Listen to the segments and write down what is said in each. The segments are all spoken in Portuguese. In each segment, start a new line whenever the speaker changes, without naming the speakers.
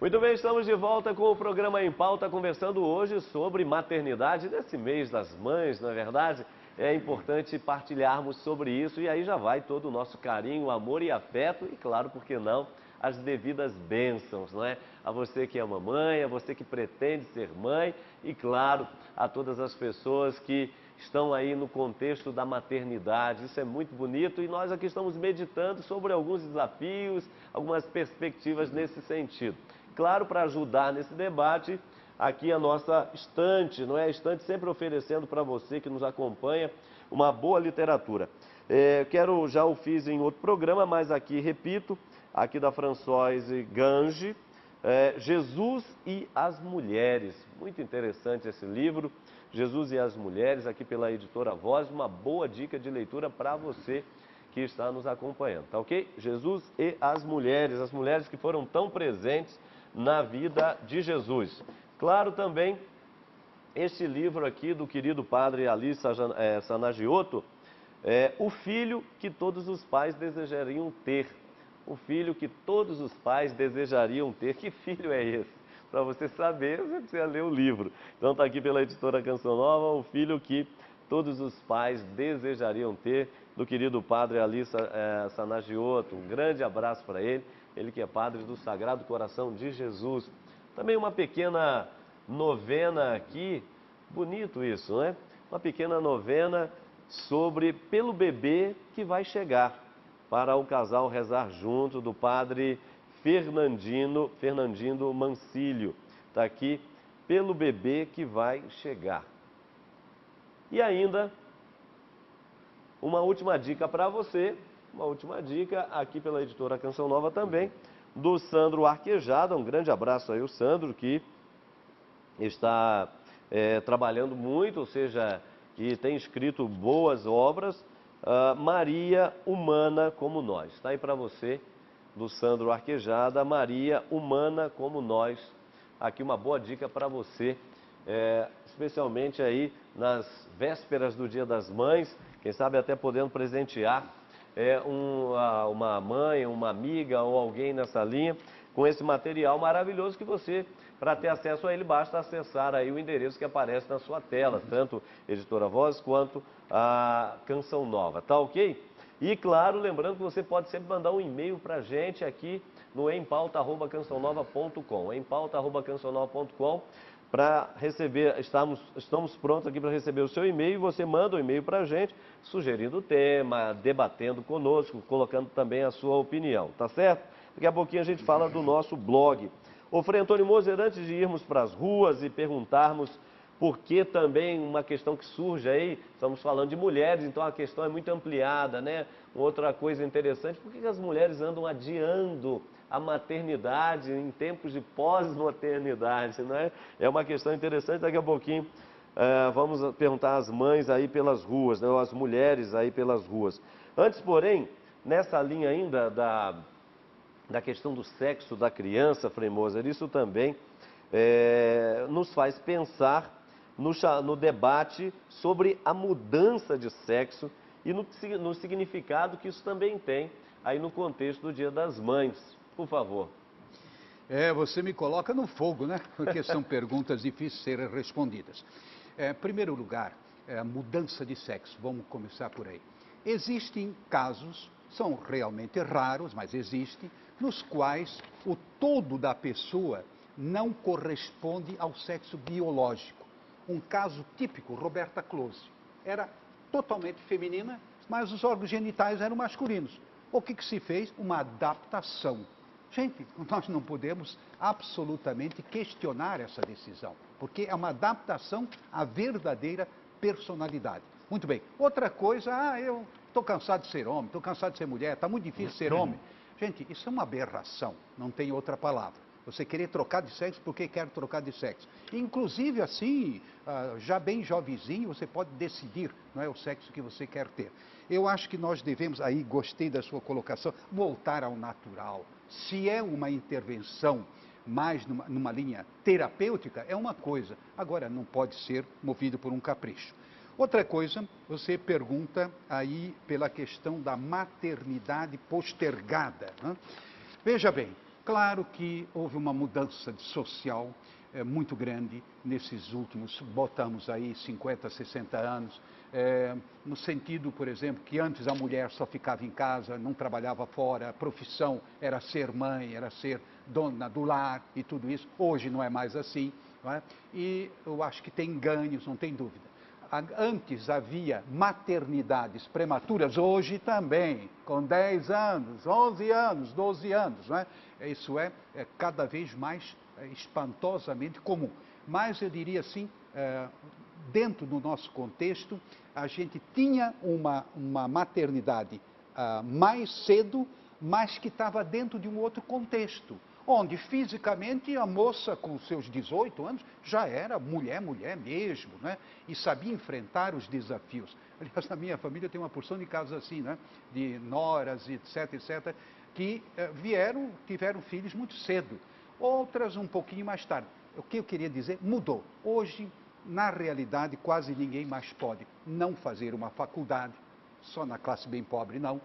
Muito bem, estamos de volta com o programa Em Pauta, conversando hoje sobre maternidade. Nesse mês das mães, não é verdade? É importante partilharmos sobre isso e aí já vai todo o nosso carinho, amor e afeto e, claro, por que não, as devidas bênçãos, não é? A você que é mamãe, a você que pretende ser mãe e, claro, a todas as pessoas que estão aí no contexto da maternidade. Isso é muito bonito e nós aqui estamos meditando sobre alguns desafios, algumas perspectivas nesse sentido. Claro, para ajudar nesse debate, aqui a nossa estante, não é? A estante sempre oferecendo para você que nos acompanha uma boa literatura. Já o fiz em outro programa, mas aqui repito, aqui da Françoise Gange, Jesus e as Mulheres. Muito interessante esse livro, Jesus e as Mulheres, aqui pela editora Voz, uma boa dica de leitura para você que está nos acompanhando, tá ok? Jesus e as mulheres que foram tão presentes na vida de Jesus. Claro também, este livro aqui do querido padre Ali Sanagioto, O Filho que Todos os Pais Desejariam Ter. O filho que todos os pais desejariam ter. Que filho é esse? Para você saber, você precisa ler o livro. Então está aqui pela editora Canção Nova, O Filho que Todos os Pais Desejariam Ter, do querido padre Ali Sanagioto. Um grande abraço para ele, ele que é padre do Sagrado Coração de Jesus. Também uma pequena novena aqui, bonito isso, não é? Uma pequena novena sobre Pelo Bebê que Vai Chegar, para o casal rezar junto, do padre Fernandino Mancílio. Está aqui, Pelo Bebê que Vai Chegar. E ainda, uma última dica para você, uma última dica aqui pela editora Canção Nova também, do Sandro Arquejada. Um grande abraço aí, o Sandro, que está trabalhando muito, ou seja, que tem escrito boas obras. Maria Humana Como Nós. Está aí para você, do Sandro Arquejada, Maria Humana Como Nós. Aqui uma boa dica para você, especialmente aí nas vésperas do Dia das Mães, quem sabe até podendo presentear uma mãe, uma amiga ou alguém nessa linha com esse material maravilhoso que você, para ter acesso a ele, basta acessar aí o endereço que aparece na sua tela, tanto Editora Voz quanto a Canção Nova, tá ok? E claro, lembrando que você pode sempre mandar um e-mail para a gente aqui no empauta@cançãonova.com, empauta@cançãonova.com, para receber, estamos prontos aqui para receber o seu e-mail, você manda um e-mail para a gente, sugerindo o tema, debatendo conosco, colocando também a sua opinião, tá certo? Daqui a pouquinho a gente fala do nosso blog. Ô Frei Antônio Moser, antes de irmos para as ruas e perguntarmos por que também uma questão que surge aí, estamos falando de mulheres, então a questão é muito ampliada, né? Outra coisa interessante, por que as mulheres andam adiando a maternidade em tempos de pós-maternidade, né? É uma questão interessante, daqui a pouquinho vamos perguntar às mães aí pelas ruas, né? Ou às mulheres aí pelas ruas. Antes, porém, nessa linha ainda da questão do sexo da criança, Frei Moser, isso também nos faz pensar no debate sobre a mudança de sexo e no significado que isso também tem aí no contexto do Dia das Mães. Por favor.
Você me coloca no fogo, né? Porque são perguntas difíceis de serem respondidas. Em primeiro lugar, mudança de sexo, vamos começar por aí. Existem casos, são realmente raros, mas existem, nos quais o todo da pessoa não corresponde ao sexo biológico. Um caso típico, Roberta Close. Era totalmente feminina, mas os órgãos genitais eram masculinos. O que se fez? Uma adaptação. Gente, nós não podemos absolutamente questionar essa decisão, porque é uma adaptação à verdadeira personalidade. Muito bem. Outra coisa, eu estou cansado de ser homem, estou cansado de ser mulher, está muito difícil ser homem. Gente, isso é uma aberração, não tem outra palavra. Você querer trocar de sexo porque quer trocar de sexo. Inclusive assim, já bem jovenzinho, você pode decidir, não é, o sexo que você quer ter. Eu acho que nós devemos, aí gostei da sua colocação, voltar ao natural. Se é uma intervenção mais numa linha terapêutica, é uma coisa. Agora, não pode ser movido por um capricho. Outra coisa, você pergunta aí pela questão da maternidade postergada, né? Veja bem, Claro que houve uma mudança social muito grande nesses últimos, botamos aí 50, 60 anos, no sentido, por exemplo, que antes a mulher só ficava em casa, não trabalhava fora, a profissão era ser mãe, era ser dona do lar e tudo isso. Hoje não é mais assim, não é? E eu acho que tem ganhos, não tem dúvida. Antes havia maternidades prematuras, hoje também, com 10 anos, 11 anos, 12 anos, não é? Isso é cada vez mais espantosamente comum. Mas eu diria assim, dentro do nosso contexto, a gente tinha uma maternidade mais cedo, mas que estava dentro de um outro contexto, onde fisicamente a moça com seus 18 anos já era mulher mesmo, né? E sabia enfrentar os desafios. Aliás, na minha família tem uma porção de casos assim, né? De noras, etc, etc, que tiveram filhos muito cedo, outras um pouquinho mais tarde. O que eu queria dizer, mudou. Hoje, na realidade, quase ninguém mais pode não fazer uma faculdade, só na classe bem pobre não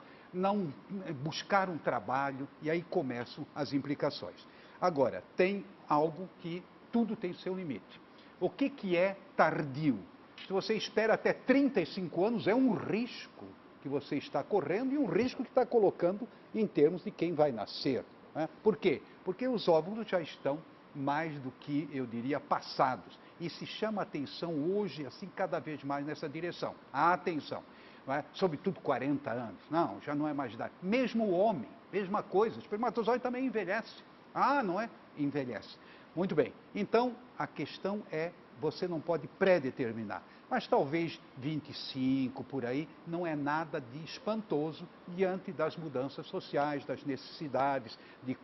buscar um trabalho, e aí começam as implicações. Agora, tem algo que tudo tem seu limite. O que é tardio? Se você espera até 35 anos, é um risco que você está correndo e um risco que está colocando em termos de quem vai nascer. Né? Por quê? Porque os óvulos já estão mais do que, eu diria, passados. E se chama atenção hoje, assim, cada vez mais nessa direção. A atenção. Não é? Sobretudo 40 anos. Não, já não é mais idade. Mesmo o homem, mesma coisa. O espermatozoide também envelhece. Ah, não é? Envelhece. Muito bem. Então, a questão é, você não pode pré-determinar. Mas talvez 25 por aí não é nada de espantoso diante das mudanças sociais, das necessidades de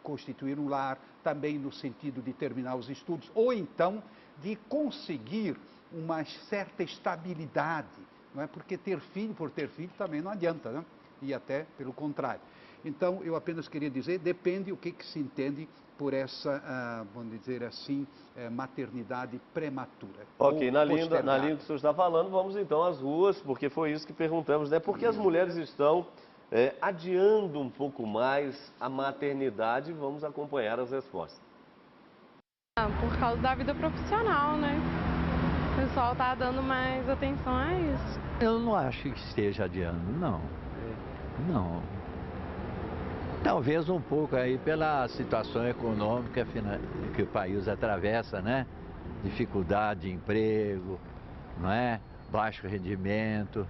constituir um lar, também no sentido de terminar os estudos, ou então de conseguir uma certa estabilidade, não é? Porque ter filho por ter filho também não adianta, né? E até pelo contrário. Então, eu apenas queria dizer, depende o que se entende por essa, vamos dizer assim, maternidade prematura.
Ok,
ou
na linha
postergada.
que o senhor está falando, vamos então às ruas, porque foi isso que perguntamos, né? Por que as mulheres estão adiando um pouco mais a maternidade? Vamos acompanhar as respostas.
Por causa da vida profissional, né? O pessoal tá dando mais atenção a isso.
Eu não acho que esteja adiando, não. Não. Talvez um pouco aí pela situação econômica que o país atravessa, né? Dificuldade de emprego, não é? Baixo rendimento.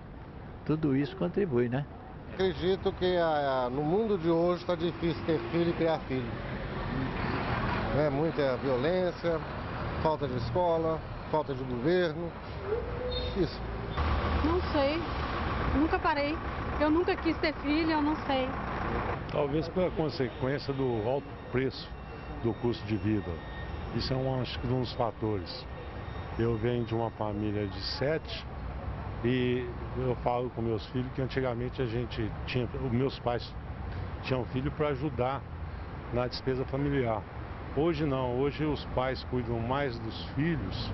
Tudo isso contribui, né?
Acredito que no mundo de hoje está difícil ter filho e criar filho. É muita violência, falta de escola, falta de governo. Isso.
Não sei, nunca parei. Eu nunca quis ter filho, eu não sei.
Talvez pela consequência do alto preço do custo de vida. Isso é acho que um dos fatores. Eu venho de uma família de 7 e eu falo com meus filhos que antigamente meus pais tinham filho para ajudar na despesa familiar. Hoje não, hoje os pais cuidam mais dos filhos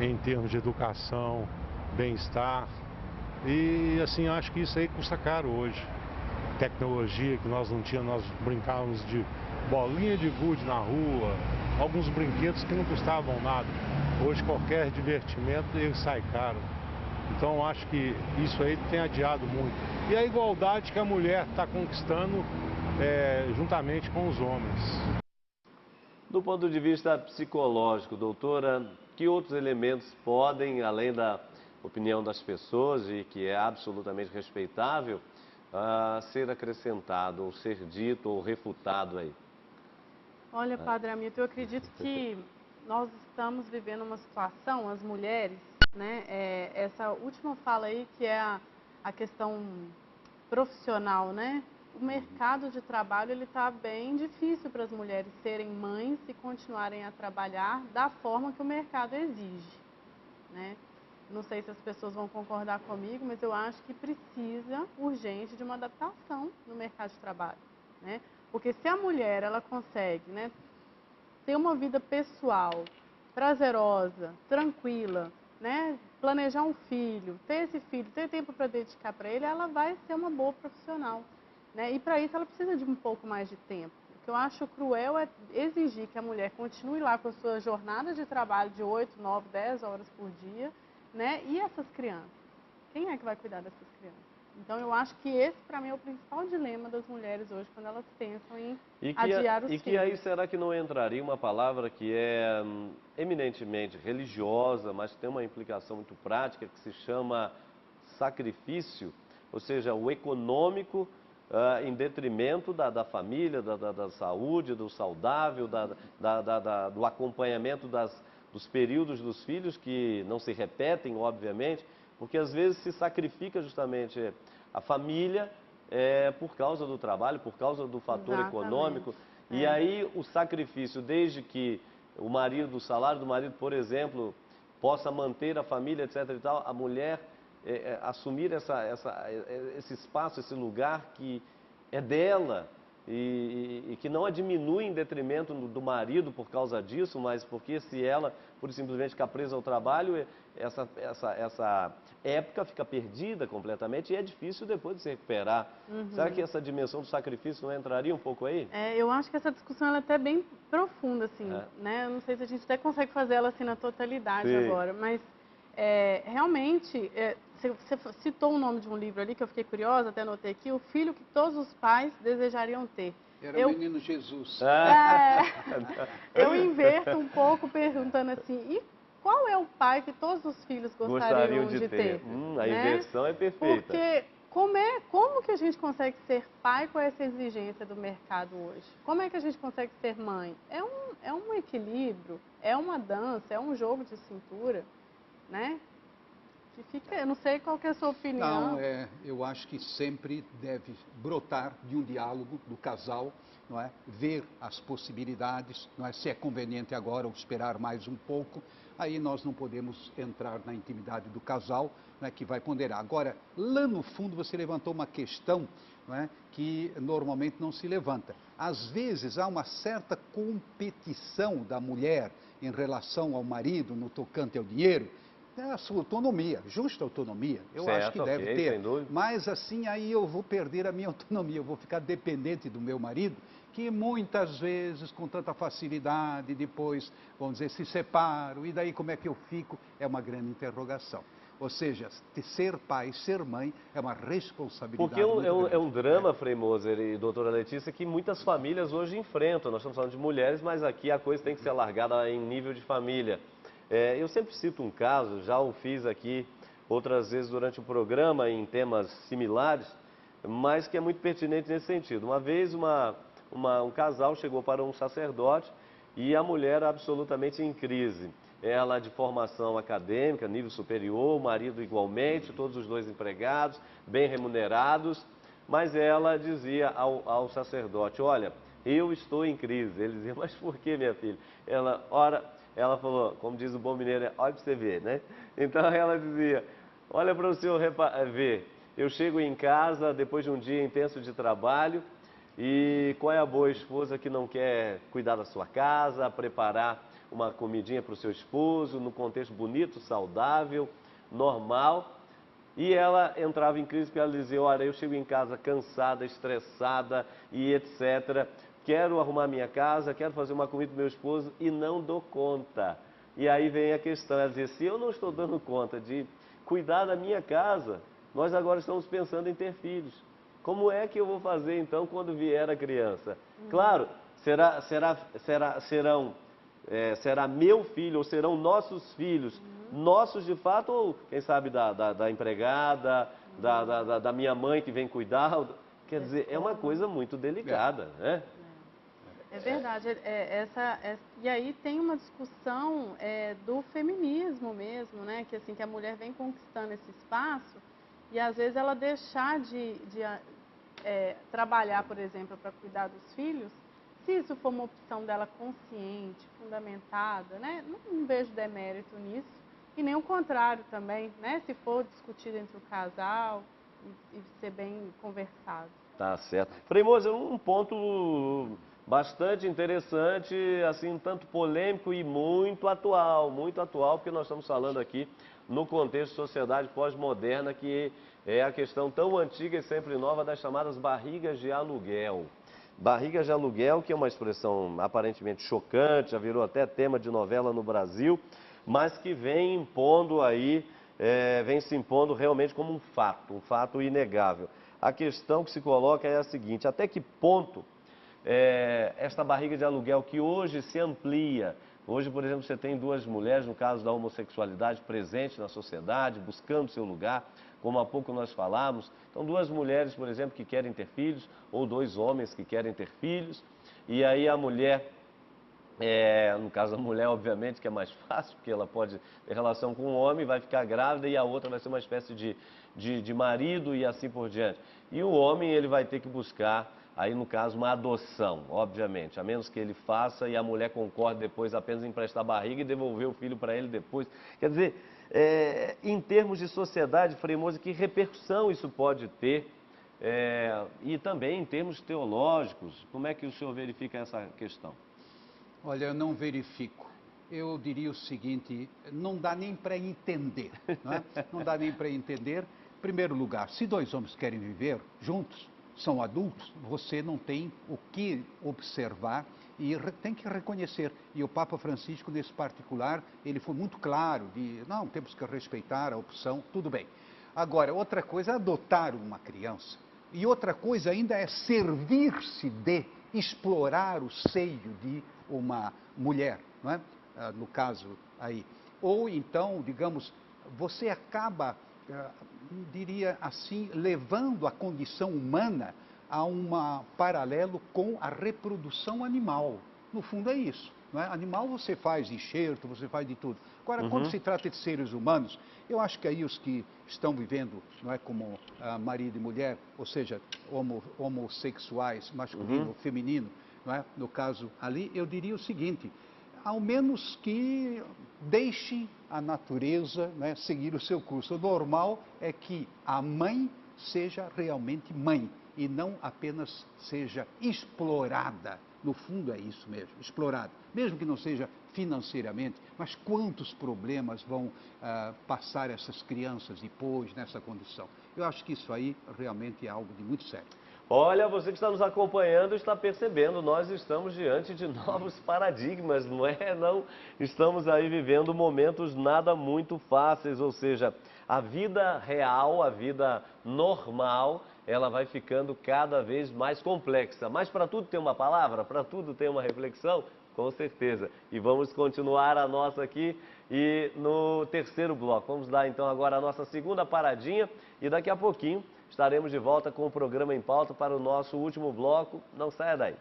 em termos de educação, bem-estar. E assim, acho que isso aí custa caro hoje. Tecnologia que nós não tínhamos, nós brincávamos de bolinha de gude na rua, alguns brinquedos que não custavam nada. Hoje qualquer divertimento ele sai caro. Então acho que isso aí tem adiado muito. E a igualdade que a mulher está conquistando juntamente com os homens.
Do ponto de vista psicológico, doutora, que outros elementos podem, além da opinião das pessoas, e que é absolutamente respeitável, ser acrescentado, ou ser dito, ou refutado aí?
Olha, Padre Hamilton, eu acredito que nós estamos vivendo uma situação, as mulheres, né? Essa última fala aí, que é a questão profissional, né? O mercado de trabalho ele está bem difícil para as mulheres serem mães e continuarem a trabalhar da forma que o mercado exige, né? Não sei se as pessoas vão concordar comigo, mas eu acho que precisa urgente de uma adaptação no mercado de trabalho, né? Porque se a mulher ela consegue, né, ter uma vida pessoal prazerosa, tranquila, né, planejar um filho, ter esse filho, ter tempo para dedicar para ele, ela vai ser uma boa profissional, né? E para isso ela precisa de um pouco mais de tempo. que eu acho cruel é exigir que a mulher continue lá com a sua jornada de trabalho de 8, 9, 10 horas por dia, né? E essas crianças? Quem é que vai cuidar dessas crianças? Então, eu acho que esse, para mim, é o principal dilema das mulheres hoje, quando elas pensam em adiar os filhos.
E que aí será que não entraria uma palavra que é eminentemente religiosa, mas tem uma implicação muito prática, que se chama sacrifício, ou seja, o econômico em detrimento da família, da saúde, do saudável, do acompanhamento dos períodos dos filhos, que não se repetem, obviamente, porque às vezes se sacrifica justamente a família por causa do trabalho, por causa do fator econômico. E aí o sacrifício, desde que o salário do marido, por exemplo, possa manter a família, etc. e tal, a mulher assumir esse espaço, esse lugar que é dela e que não a diminui em detrimento do marido por causa disso, mas porque se ela, por simplesmente ficar presa ao trabalho, essa época fica perdida completamente e é difícil depois de se recuperar. Será que essa dimensão do sacrifício não entraria um pouco aí?
Eu acho que essa discussão ela é até bem profunda, assim, né? Eu não sei se a gente até consegue fazer ela assim na totalidade agora, mas realmente, você citou o nome de um livro ali que eu fiquei curiosa, até anotei aqui, O Filho que Todos os Pais Desejariam Ter.
Era o menino Jesus.
Eu inverto um pouco perguntando assim, e qual é o pai que todos os filhos gostariam de ter?
A inversão é perfeita.
Porque como que a gente consegue ser pai com essa exigência do mercado hoje? Como é que a gente consegue ser mãe? É um equilíbrio, é uma dança, é um jogo de cintura, né? Eu não sei qual que é a sua opinião.
Não, eu acho que sempre deve brotar de um diálogo do casal, não é? Ver as possibilidades, não é? Se é conveniente agora ou esperar mais um pouco, aí nós não podemos entrar na intimidade do casal, não é? Que vai ponderar. Agora, lá no fundo você levantou uma questão, não é? Que normalmente não se levanta. Às vezes há uma certa competição da mulher em relação ao marido no tocante ao dinheiro. É a sua autonomia, justa autonomia, eu acho que deve ter,
sem dúvida.
Mas assim aí eu vou perder a minha autonomia, eu vou ficar dependente do meu marido, que muitas vezes com tanta facilidade depois, vamos dizer, se separam, e daí como é que eu fico? É uma grande interrogação. Ou seja, ser pai, ser mãe é uma responsabilidade.
Porque é um drama, Frei Moser e doutora Letícia, que muitas famílias hoje enfrentam. Nós estamos falando de mulheres, mas aqui a coisa tem que ser largada em nível de família. Eu sempre cito um caso, já o fiz aqui outras vezes durante o programa em temas similares, mas que é muito pertinente nesse sentido. Uma vez um casal chegou para um sacerdote e a mulher absolutamente em crise. Ela de formação acadêmica, nível superior, o marido igualmente, todos os dois empregados, bem remunerados, mas ela dizia ao sacerdote, olha, eu estou em crise. Ele dizia, mas por que, minha filha? Ela falou, como diz o bom mineiro, olha para você ver, né? Então ela dizia, olha para o senhor ver, eu chego em casa depois de um dia intenso de trabalho e qual é a boa esposa que não quer cuidar da sua casa, preparar uma comidinha para o seu esposo, num contexto bonito, saudável, normal. E ela entrava em crise porque ela dizia, olha, eu chego em casa cansada, estressada e etc., quero arrumar minha casa, quero fazer uma comida para o meu esposo e não dou conta. E aí vem a questão, ela dizia, se eu não estou dando conta de cuidar da minha casa, nós agora estamos pensando em ter filhos. Como é que eu vou fazer então quando vier a criança? Claro, será meu filho ou serão nossos filhos, nossos de fato, ou quem sabe da empregada, da minha mãe que vem cuidar. Quer dizer, é uma coisa muito delicada, né?
É verdade. E aí tem uma discussão do feminismo mesmo, né? Que assim, que a mulher vem conquistando esse espaço e às vezes ela deixar de trabalhar, por exemplo, para cuidar dos filhos, se isso for uma opção dela consciente, fundamentada, né? Não vejo demérito nisso. E nem o contrário também, né? Se for discutido entre o casal e ser bem conversado.
Tá certo. Frei Moser, um ponto bastante interessante, assim, um tanto polêmico e muito atual, porque nós estamos falando aqui no contexto de sociedade pós-moderna, que é a questão tão antiga e sempre nova das chamadas barrigas de aluguel. Barriga de aluguel, que é uma expressão aparentemente chocante, já virou até tema de novela no Brasil, mas que vem impondo aí, vem se impondo realmente como um fato inegável. A questão que se coloca é a seguinte: até que ponto esta barriga de aluguel que hoje se amplia, hoje, por exemplo, você tem duas mulheres, no caso da homossexualidade, presente na sociedade, buscando seu lugar, como há pouco nós falamos. Então, duas mulheres, por exemplo, que querem ter filhos, ou dois homens que querem ter filhos, e aí a mulher, no caso da mulher, obviamente, que é mais fácil, porque ela pode ter relação com um homem, vai ficar grávida, e a outra vai ser uma espécie de marido e assim por diante. E o homem, ele vai ter que buscar, aí no caso, uma adoção, obviamente, a menos que ele faça e a mulher concorde depois apenas em emprestar a barriga e devolver o filho para ele depois. Quer dizer, em termos de sociedade, Frei Moza, que repercussão isso pode ter? E também em termos teológicos, como é que o senhor verifica essa questão?
Olha, eu não verifico. Eu diria o seguinte: não dá nem para entender. Não é? Não dá nem para entender. Em primeiro lugar, se dois homens querem viver juntos, são adultos, você não tem o que observar e tem que reconhecer. E o Papa Francisco, nesse particular, ele foi muito claro não, temos que respeitar a opção, tudo bem. Agora, outra coisa é adotar uma criança. E outra coisa ainda é servir-se de explorar o seio de uma mulher, não é? No caso aí. Ou então, digamos, você acaba, diria assim, levando a condição humana a um paralelo com a reprodução animal. No fundo é isso. Não é? Animal você faz enxerto, você faz de tudo. Agora, quando se trata de seres humanos, eu acho que aí os que estão vivendo, não é, como marido e mulher, ou seja, homossexuais, masculino ou feminino, não é? No caso ali, eu diria o seguinte: ao menos que deixe a natureza, né, seguir o seu curso. O normal é que a mãe seja realmente mãe e não apenas seja explorada. No fundo é isso mesmo, explorada. Mesmo que não seja financeiramente, mas quantos problemas vão passar essas crianças depois nessa condição? Eu acho que isso aí realmente é algo de muito sério.
Olha, você que está nos acompanhando está percebendo, nós estamos diante de novos paradigmas, não é? Não estamos aí vivendo momentos nada muito fáceis, ou seja, a vida real, a vida normal, ela vai ficando cada vez mais complexa. Mas para tudo tem uma palavra, para tudo tem uma reflexão, com certeza. E vamos continuar a nossa aqui e no terceiro bloco. Vamos dar então agora a nossa segunda paradinha e daqui a pouquinho estaremos de volta com o programa Em Pauta para o nosso último bloco. Não saia daí.